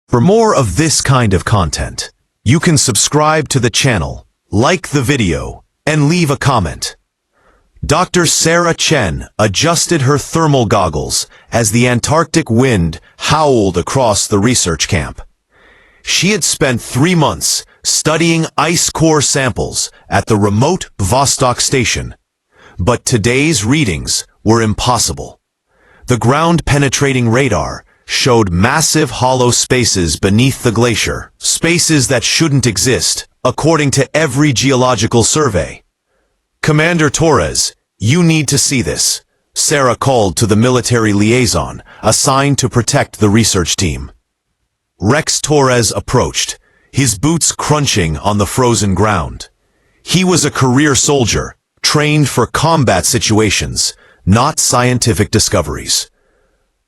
For more of this kind of content, you can subscribe to the channel, like the video, and leave a comment. Dr. Sarah Chen adjusted her thermal goggles as the Antarctic wind howled across the research camp. She had spent 3 months studying ice core samples at the remote Vostok station, but today's readings were impossible. The ground-penetrating radar showed massive hollow spaces beneath the glacier, spaces that shouldn't exist, according to every geological survey. "Commander Torres, you need to see this," Sarah called to the military liaison assigned to protect the research team. Rex Torres approached, his boots crunching on the frozen ground. He was a career soldier, trained for combat situations, not scientific discoveries.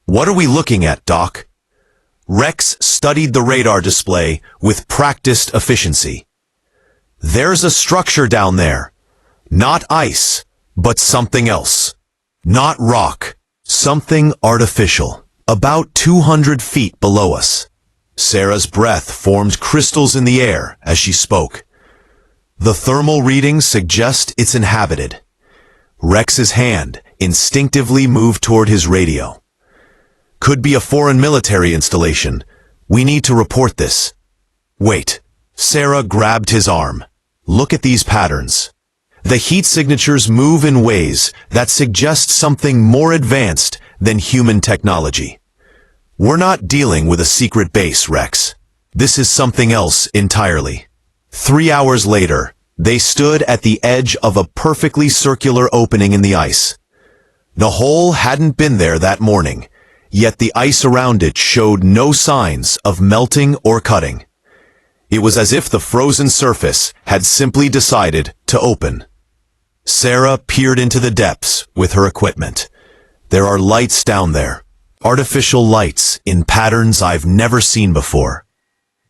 "What are we looking at, Doc?" Rex studied the radar display with practiced efficiency. "There's a structure down there. Not ice, but something else. Not rock. Something artificial. About 200 feet below us." Sarah's breath formed crystals in the air as she spoke. "The thermal readings suggest it's inhabited." Rex's hand instinctively moved toward his radio. "Could be a foreign military installation. We need to report this." "Wait." Sarah grabbed his arm. "Look at these patterns. The heat signatures move in ways that suggest something more advanced than human technology. We're not dealing with a secret base, Rex. This is something else entirely." 3 hours later, they stood at the edge of a perfectly circular opening in the ice. The hole hadn't been there that morning, yet the ice around it showed no signs of melting or cutting. It was as if the frozen surface had simply decided to open. Sarah peered into the depths with her equipment. There are lights down there, artificial lights in patterns I've never seen before.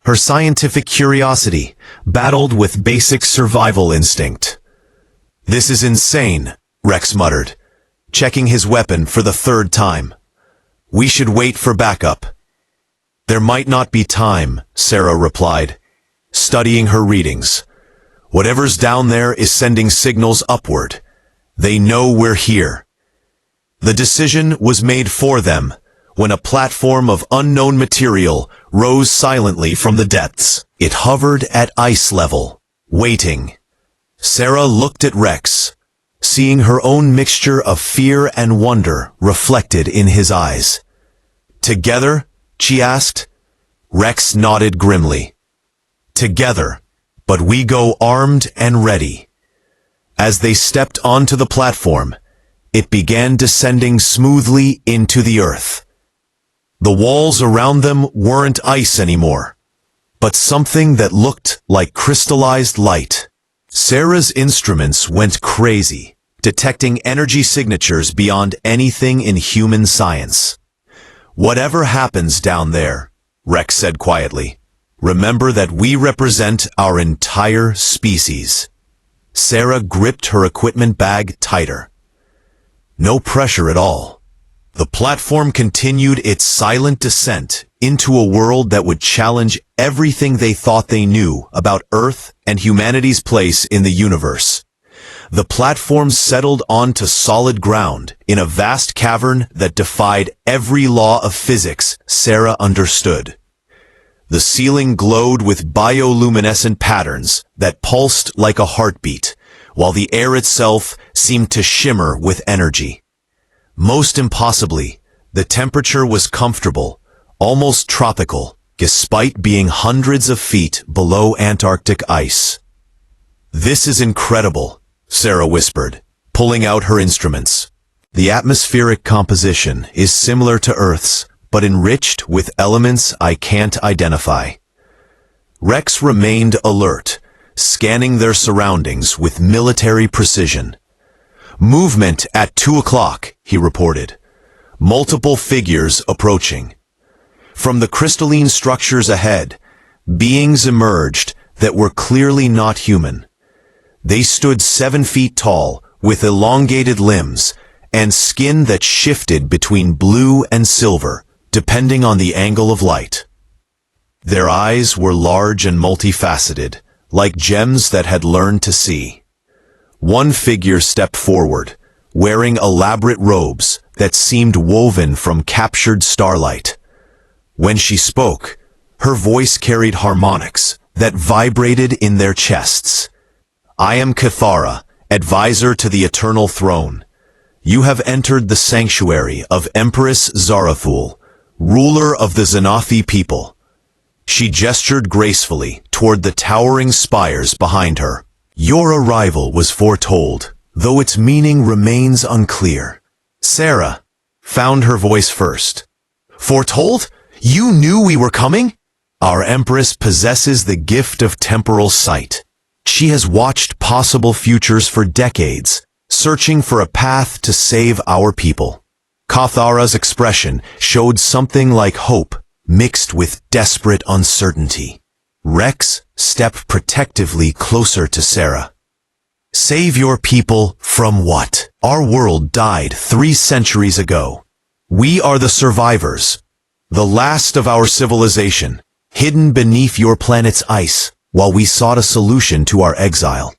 Her scientific curiosity battled with basic survival instinct. "This is insane," Rex muttered, checking his weapon for the 3rd time. "We should wait for backup." "There might not be time," Sarah replied, studying her readings. "Whatever's down there is sending signals upward. They know we're here." The decision was made for them when a platform of unknown material rose silently from the depths. It hovered at ice level, waiting. Sarah looked at Rex, seeing her own mixture of fear and wonder reflected in his eyes. "Together?" she asked. Rex nodded grimly. "Together, but we go armed and ready." As they stepped onto the platform, it began descending smoothly into the earth. The walls around them weren't ice anymore, but something that looked like crystallized light. Sarah's instruments went crazy, detecting energy signatures beyond anything in human science. "Whatever happens down there," Rex said quietly, "remember that we represent our entire species." Sarah gripped her equipment bag tighter. No pressure at all. The platform continued its silent descent into a world that would challenge everything they thought they knew about Earth and humanity's place in the universe. The platform settled onto solid ground in a vast cavern that defied every law of physics Sarah understood. The ceiling glowed with bioluminescent patterns that pulsed like a heartbeat, while the air itself seemed to shimmer with energy. Most impossibly, the temperature was comfortable, almost tropical, despite being hundreds of feet below Antarctic ice. "This is incredible," Sarah whispered, pulling out her instruments. "The atmospheric composition is similar to Earth's, but enriched with elements I can't identify." Rex remained alert, scanning their surroundings with military precision. "Movement at 2 o'clock, he reported. Multiple figures approaching. From the crystalline structures ahead, beings emerged that were clearly not human. They stood 7 feet tall, with elongated limbs, and skin that shifted between blue and silver, depending on the angle of light. Their eyes were large and multifaceted, like gems that had learned to see. One figure stepped forward, wearing elaborate robes that seemed woven from captured starlight. When she spoke, her voice carried harmonics that vibrated in their chests. "I am Cathara, advisor to the Eternal Throne. You have entered the sanctuary of Empress Zarathul, ruler of the Xanathi people." She gestured gracefully toward the towering spires behind her. "Your arrival was foretold, though its meaning remains unclear." Sarah found her voice first. "Foretold? You knew we were coming?" Our Empress possesses the gift of temporal sight. She has watched possible futures for decades, searching for a path to save our people. Cathara's expression showed something like hope, mixed with desperate uncertainty. Rex stepped protectively closer to Sarah. "Save your people from what? Our world died 3 centuries ago. We are the survivors, the last of our civilization, hidden beneath your planet's ice, while we sought a solution to our exile."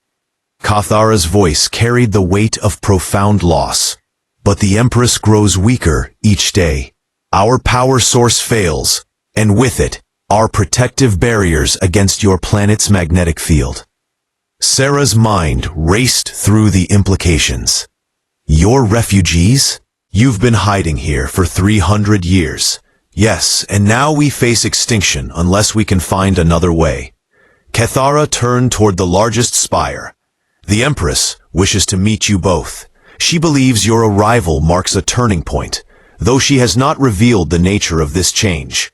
Cathara's voice carried the weight of profound loss. "But the Empress grows weaker each day. Our power source fails, and with it, our protective barriers against your planet's magnetic field." Sarah's mind raced through the implications. "You're refugees? You've been hiding here for 300 years. Yes, and now we face extinction unless we can find another way." Cathara turned toward the largest spire. "The Empress wishes to meet you both. She believes your arrival marks a turning point, though she has not revealed the nature of this change."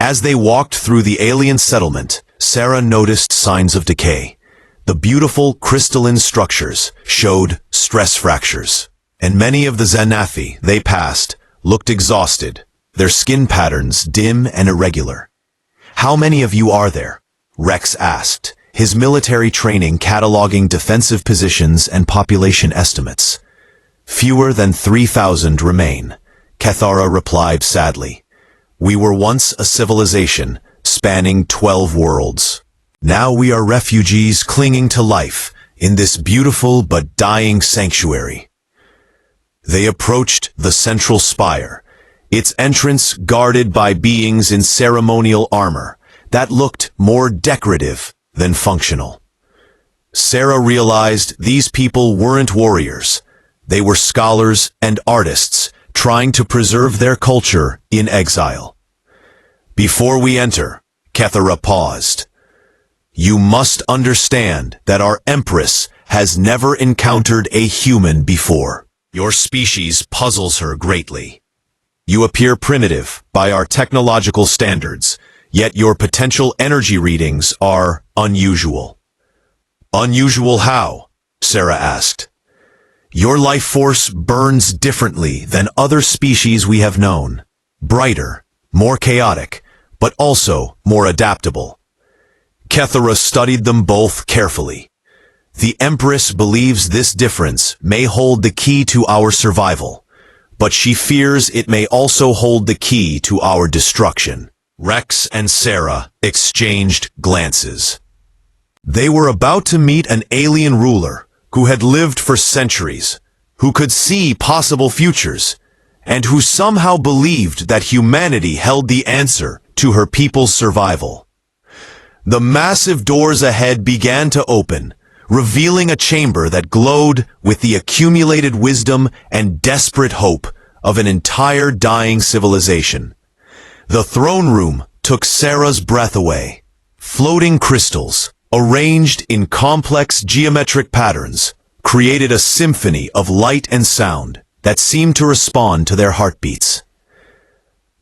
As they walked through the alien settlement, Sarah noticed signs of decay. The beautiful crystalline structures showed stress fractures, and many of the Xanathi they passed looked exhausted, their skin patterns dim and irregular. "How many of you are there?" Rex asked, his military training cataloging defensive positions and population estimates. "Fewer than 3,000 remain," Cathara replied sadly. "We were once a civilization, spanning 12 worlds. Now we are refugees clinging to life in this beautiful but dying sanctuary." They approached the central spire, its entrance guarded by beings in ceremonial armor that looked more decorative than functional. Sarah realized these people weren't warriors. They were scholars and artists trying to preserve their culture in exile. "Before we enter," Cathara paused, "you must understand that our Empress has never encountered a human before. Your species puzzles her greatly. You appear primitive by our technological standards, yet your potential energy readings are unusual." "Unusual how?" Sarah asked. "Your life force burns differently than other species we have known. Brighter, more chaotic, but also more adaptable." Cathara studied them both carefully. "The Empress believes this difference may hold the key to our survival, but she fears it may also hold the key to our destruction." Rex and Sarah exchanged glances. They were about to meet an alien ruler who had lived for centuries, who could see possible futures, and who somehow believed that humanity held the answer to her people's survival. The massive doors ahead began to open, revealing a chamber that glowed with the accumulated wisdom and desperate hope of an entire dying civilization. The throne room took Sarah's breath away. Floating crystals, arranged in complex geometric patterns, created a symphony of light and sound that seemed to respond to their heartbeats.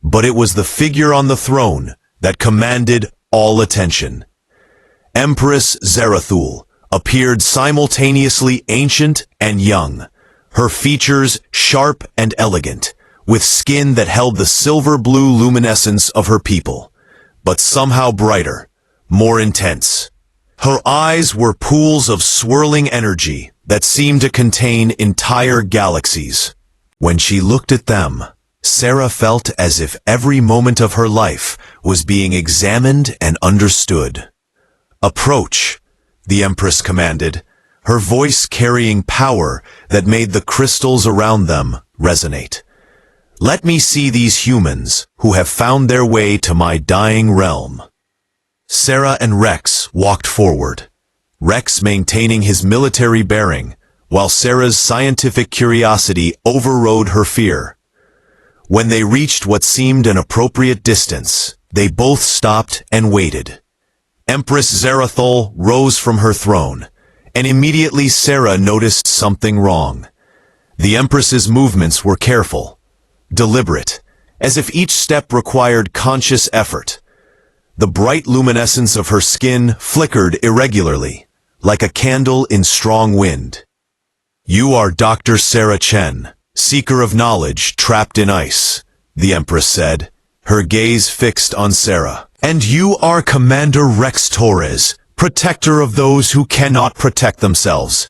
But it was the figure on the throne that commanded all attention. Empress Zarathul appeared simultaneously ancient and young, her features sharp and elegant, with skin that held the silver-blue luminescence of her people, but somehow brighter, more intense. Her eyes were pools of swirling energy that seemed to contain entire galaxies. When she looked at them, Sarah felt as if every moment of her life was being examined and understood. "Approach," the Empress commanded, her voice carrying power that made the crystals around them resonate. "Let me see these humans who have found their way to my dying realm." Sarah and Rex walked forward, Rex maintaining his military bearing, while Sarah's scientific curiosity overrode her fear. When they reached what seemed an appropriate distance, they both stopped and waited. Empress Zarathul rose from her throne, and immediately Sarah noticed something wrong. The Empress's movements were careful, deliberate, as if each step required conscious effort. The bright luminescence of her skin flickered irregularly, like a candle in strong wind. "You are Dr. Sarah Chen, seeker of knowledge trapped in ice," the Empress said, her gaze fixed on Sarah. "And you are Commander Rex Torres, protector of those who cannot protect themselves."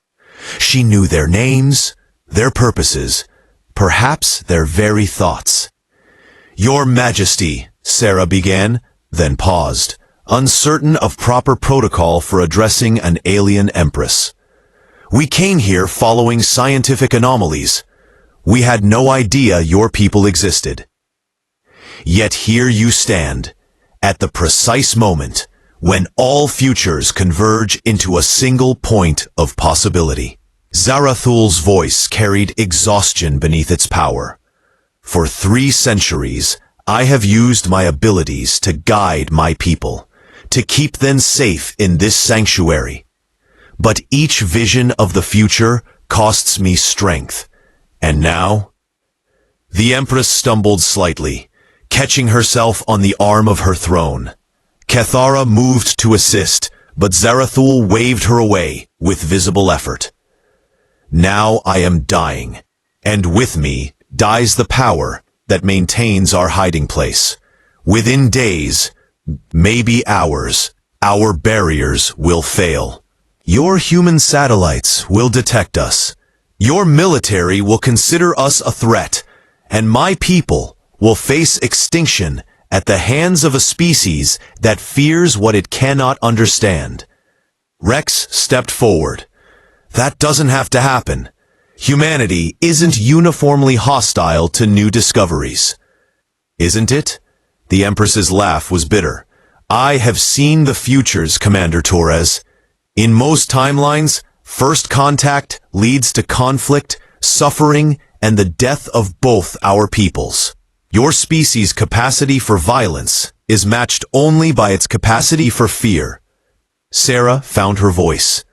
She knew their names, their purposes, perhaps their very thoughts. "Your Majesty," Sarah began, then paused, uncertain of proper protocol for addressing an alien Empress. "We came here following scientific anomalies. We had no idea your people existed. Yet here you stand, at the precise moment when all futures converge into a single point of possibility." Zarathul's voice carried exhaustion beneath its power. "For 3 centuries, I have used my abilities to guide my people, to keep them safe in this sanctuary. But each vision of the future costs me strength. And now?" The Empress stumbled slightly, catching herself on the arm of her throne. Cathara moved to assist, but Zarathul waved her away with visible effort. "Now I am dying, and with me dies the power that maintains our hiding place. Within days, maybe hours, our barriers will fail. Your human satellites will detect us. Your military will consider us a threat, and my people will face extinction at the hands of a species that fears what it cannot understand." Rex stepped forward. "That doesn't have to happen. Humanity isn't uniformly hostile to new discoveries." "Isn't it?" The Empress's laugh was bitter. "I have seen the futures, Commander Torres. In most timelines, first contact leads to conflict, suffering, and the death of both our peoples. Your species' capacity for violence is matched only by its capacity for fear." Sarah found her voice.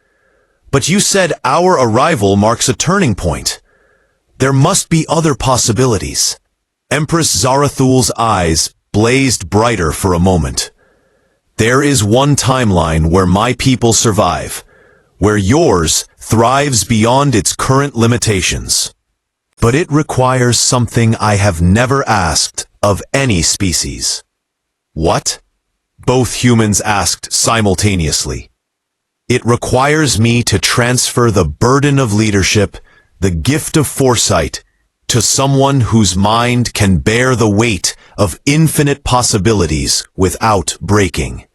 "But you said our arrival marks a turning point. There must be other possibilities." Empress Zarathul's eyes blazed brighter for a moment. "There is one timeline where my people survive, where yours thrives beyond its current limitations. But it requires something I have never asked of any species." "What?" both humans asked simultaneously. "It requires me to transfer the burden of leadership, the gift of foresight, to someone whose mind can bear the weight of infinite possibilities without breaking."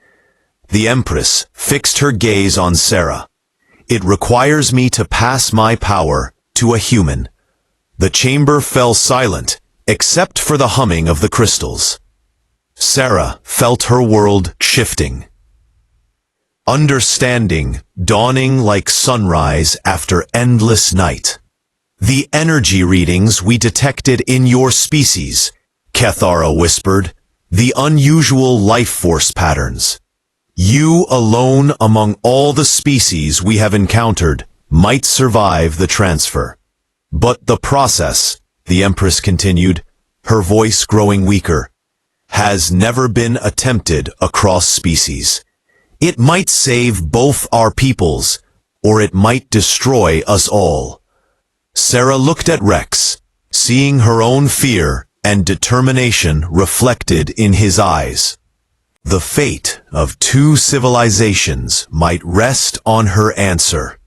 The Empress fixed her gaze on Sarah. "It requires me to pass my power to a human." The chamber fell silent, except for the humming of the crystals. Sarah felt her world shifting. Understanding dawning like sunrise after endless night. "The energy readings we detected in your species," Cathara whispered, "the unusual life force patterns. You alone among all the species we have encountered might survive the transfer. But the process," the Empress continued, her voice growing weaker, "has never been attempted across species. It might save both our peoples, or it might destroy us all." Sarah looked at Rex, seeing her own fear and determination reflected in his eyes. The fate of 2 civilizations might rest on her answer.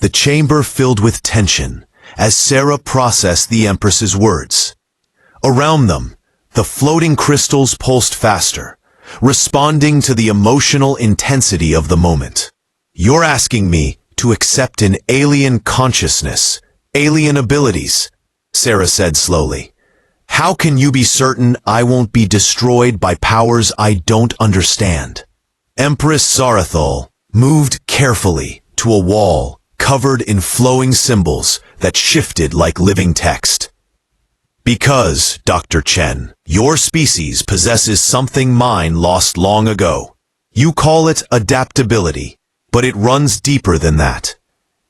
The chamber filled with tension, as Sarah processed the Empress's words. Around them, the floating crystals pulsed faster, responding to the emotional intensity of the moment. "You're asking me to accept an alien consciousness, alien abilities," Sarah said slowly. "How can you be certain I won't be destroyed by powers I don't understand?" Empress Zarathul moved carefully to a wall covered in flowing symbols that shifted like living text. "Because, Dr. Chen, your species possesses something mine lost long ago. You call it adaptability, but it runs deeper than that.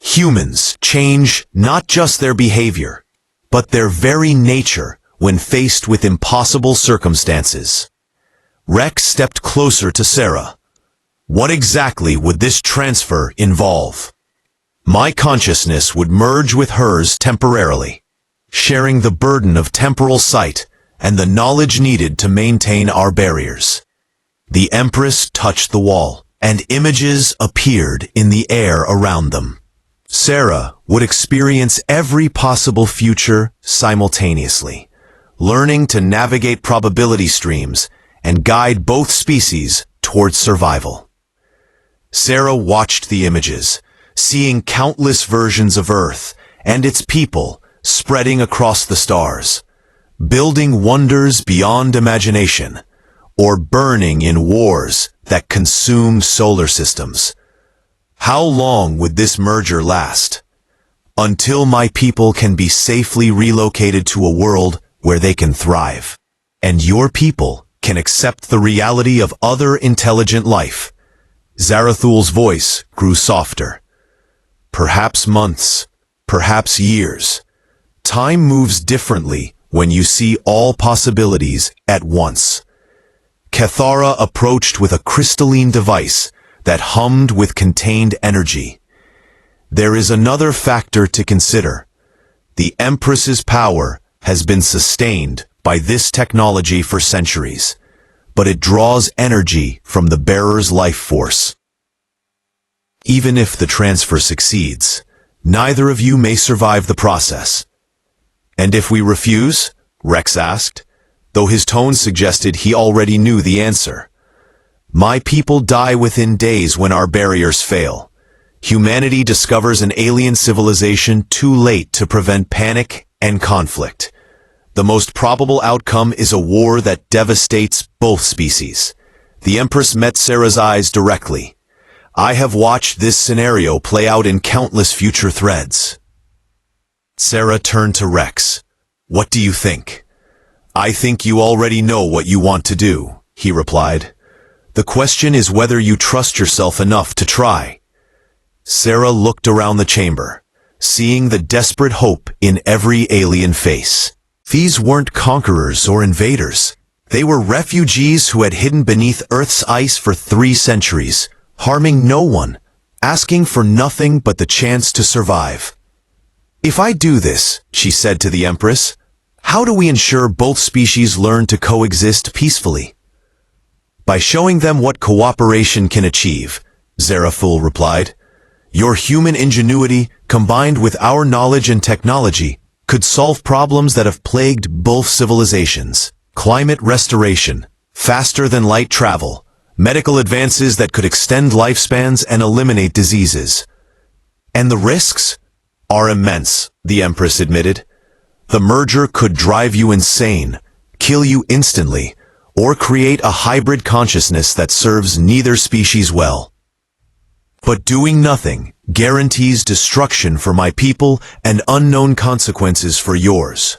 Humans change not just their behavior, but their very nature when faced with impossible circumstances." Rex stepped closer to Sarah. "What exactly would this transfer involve?" "My consciousness would merge with hers temporarily, sharing the burden of temporal sight and the knowledge needed to maintain our barriers." The Empress touched the wall, and images appeared in the air around them. Sarah would experience every possible future simultaneously, learning to navigate probability streams and guide both species towards survival. Sarah watched the images, seeing countless versions of Earth and its people spreading across the stars, building wonders beyond imagination, or burning in wars that consumed solar systems. How long would this merger last? "Until my people can be safely relocated to a world where they can thrive, and your people can accept the reality of other intelligent life." Zarathul's voice grew softer. "Perhaps months, perhaps years. Time moves differently when you see all possibilities at once." Cathara approached with a crystalline device that hummed with contained energy. "There is another factor to consider. The Empress's power has been sustained by this technology for centuries, but it draws energy from the bearer's life force. Even if the transfer succeeds, neither of you may survive the process." "And if we refuse?" Rex asked, though his tone suggested he already knew the answer. "My people die within days when our barriers fail. Humanity discovers an alien civilization too late to prevent panic and conflict. The most probable outcome is a war that devastates both species." The Empress met Sarah's eyes directly. "I have watched this scenario play out in countless future threads." Sarah turned to Rex. "What do you think?" "I think you already know what you want to do," he replied. "The question is whether you trust yourself enough to try." Sarah looked around the chamber, seeing the desperate hope in every alien face. These weren't conquerors or invaders. They were refugees who had hidden beneath Earth's ice for 3 centuries, harming no one, asking for nothing but the chance to survive. "If I do this," she said to the Empress, "how do we ensure both species learn to coexist peacefully?" "By showing them what cooperation can achieve," Zarathul replied. "Your human ingenuity, combined with our knowledge and technology, could solve problems that have plagued both civilizations. Climate restoration, faster-than-light travel, medical advances that could extend lifespans and eliminate diseases. And the risks are immense," the Empress admitted. "The merger could drive you insane, kill you instantly, or create a hybrid consciousness that serves neither species well. But doing nothing guarantees destruction for my people and unknown consequences for yours."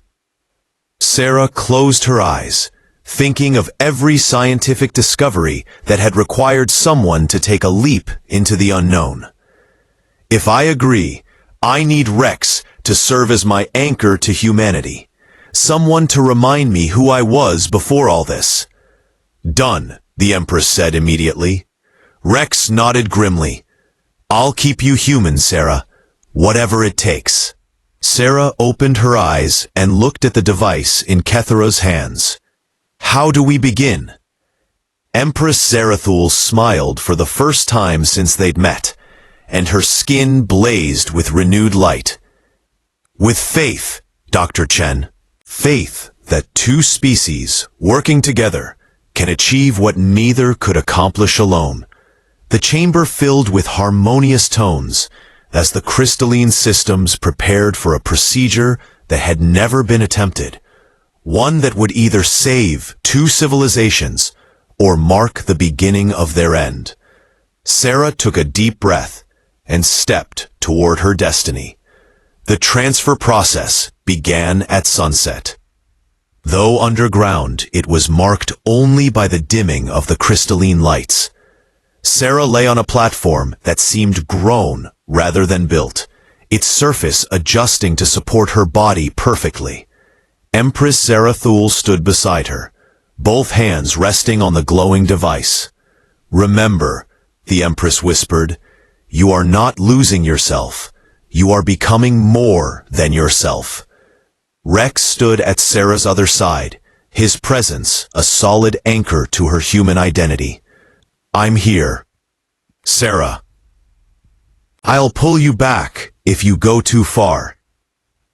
Sarah closed her eyes, thinking of every scientific discovery that had required someone to take a leap into the unknown. "If I agree, I need Rex to serve as my anchor to humanity, someone to remind me who I was before all this." "Done," the Empress said immediately. Rex nodded grimly. "I'll keep you human, Sarah, whatever it takes." Sarah opened her eyes and looked at the device in Kethara's hands. "How do we begin?" Empress Zarathul smiled for the first time since they'd met, and her skin blazed with renewed light. With faith, Dr. Chen. Faith that two species, working together, can achieve what neither could accomplish alone. The chamber filled with harmonious tones as the crystalline systems prepared for a procedure that had never been attempted. One that would either save two civilizations or mark the beginning of their end. Sarah took a deep breath and stepped toward her destiny. The transfer process began at sunset. Though underground, it was marked only by the dimming of the crystalline lights. Sarah lay on a platform that seemed grown rather than built, its surface adjusting to support her body perfectly. Empress Zarathul stood beside her, both hands resting on the glowing device. "Remember," the Empress whispered, "you are not losing yourself. You are becoming more than yourself." Rex stood at Sarah's other side, his presence a solid anchor to her human identity. "I'm here. Sarah. I'll pull you back if you go too far."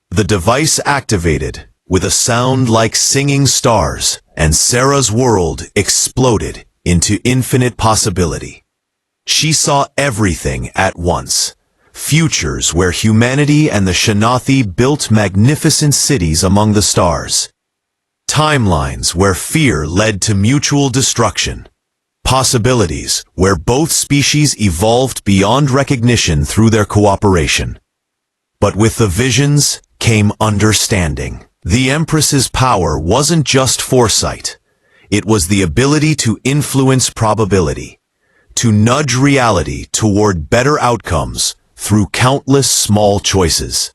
The device activated with a sound like singing stars, and Sarah's world exploded into infinite possibility. She saw everything at once. Futures where humanity and the Shanathi built magnificent cities among the stars. Timelines where fear led to mutual destruction. Possibilities where both species evolved beyond recognition through their cooperation. But with the visions came understanding. The Empress's power wasn't just foresight. It was the ability to influence probability, to nudge reality toward better outcomes through countless small choices.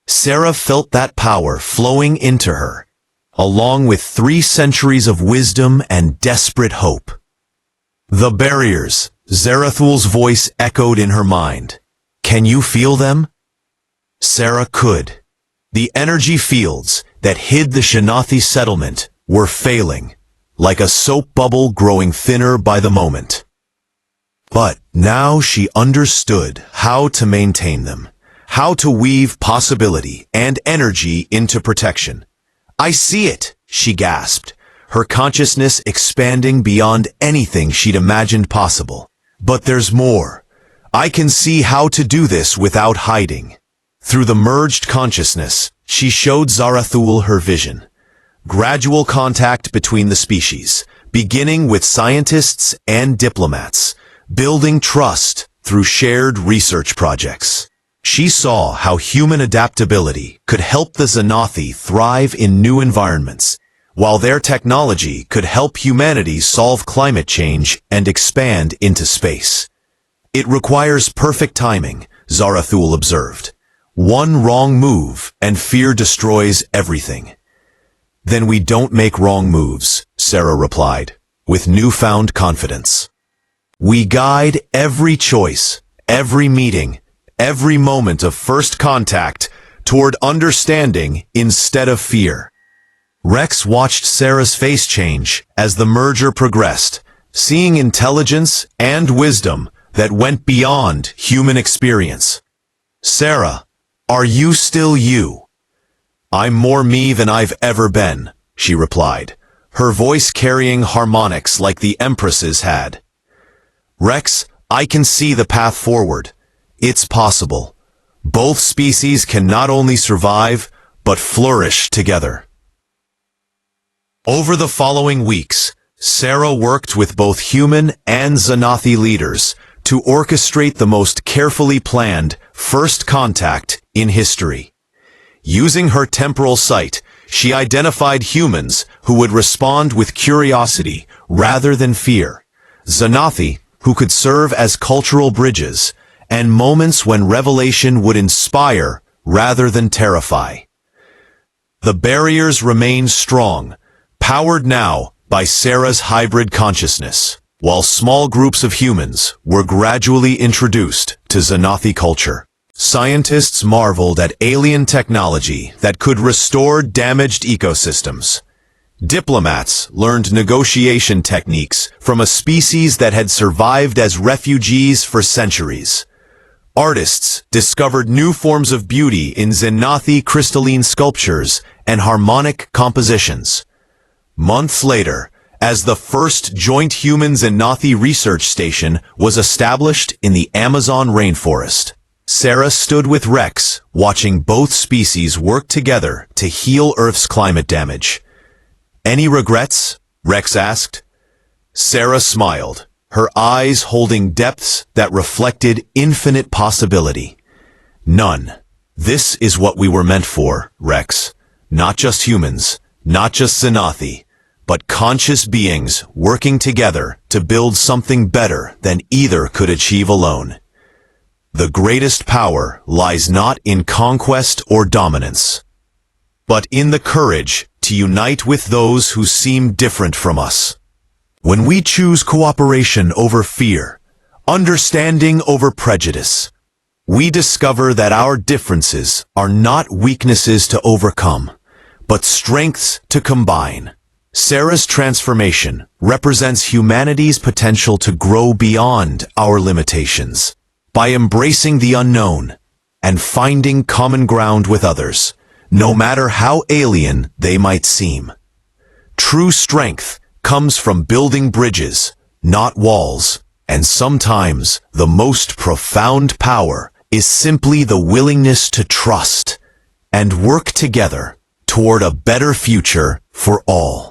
Sarah felt that power flowing into her, along with 3 centuries of wisdom and desperate hope. "The barriers," Zarathul's voice echoed in her mind. "Can you feel them?" Sarah could. The energy fields that hid the Shanathi settlement were failing, like a soap bubble growing thinner by the moment. But now she understood how to maintain them, how to weave possibility and energy into protection. "I see it," she gasped, her consciousness expanding beyond anything she'd imagined possible. "But there's more. I can see how to do this without hiding." Through the merged consciousness, she showed Zarathul her vision. Gradual contact between the species, beginning with scientists and diplomats, building trust through shared research projects. She saw how human adaptability could help the Xanathi thrive in new environments, while their technology could help humanity solve climate change and expand into space. "It requires perfect timing," Zarathul observed. "One wrong move and fear destroys everything." "Then we don't make wrong moves," Sarah replied, with newfound confidence. "We guide every choice, every meeting, every moment of first contact toward understanding instead of fear." Rex watched Sarah's face change as the merger progressed, seeing intelligence and wisdom that went beyond human experience. "Sarah, are you still you?" "I'm more me than I've ever been," she replied, her voice carrying harmonics like the Empress's had. "Rex, I can see the path forward. It's possible. Both species can not only survive, but flourish together." Over the following weeks, Sarah worked with both human and Xanathi leaders to orchestrate the most carefully planned first contact in history. Using her temporal sight, she identified humans who would respond with curiosity rather than fear, Xanathi who could serve as cultural bridges, and moments when revelation would inspire rather than terrify. The barriers remained strong, powered now by Sarah's hybrid consciousness, while small groups of humans were gradually introduced to Xanathi culture. Scientists marveled at alien technology that could restore damaged ecosystems. Diplomats learned negotiation techniques from a species that had survived as refugees for centuries. Artists discovered new forms of beauty in Xanathi crystalline sculptures and harmonic compositions. Months later, as the first joint human-Xanathi research station was established in the Amazon rainforest, Sarah stood with Rex, watching both species work together to heal Earth's climate damage. "Any regrets?" Rex asked. Sarah smiled, her eyes holding depths that reflected infinite possibility. "None. This is what we were meant for, Rex. Not just humans, not just Xanathi, but conscious beings working together to build something better than either could achieve alone. The greatest power lies not in conquest or dominance, but in the courage to unite with those who seem different from us. When we choose cooperation over fear, understanding over prejudice, we discover that our differences are not weaknesses to overcome, but strengths to combine." Sarah's transformation represents humanity's potential to grow beyond our limitations. By embracing the unknown and finding common ground with others, no matter how alien they might seem. True strength comes from building bridges, not walls, and sometimes the most profound power is simply the willingness to trust and work together toward a better future for all.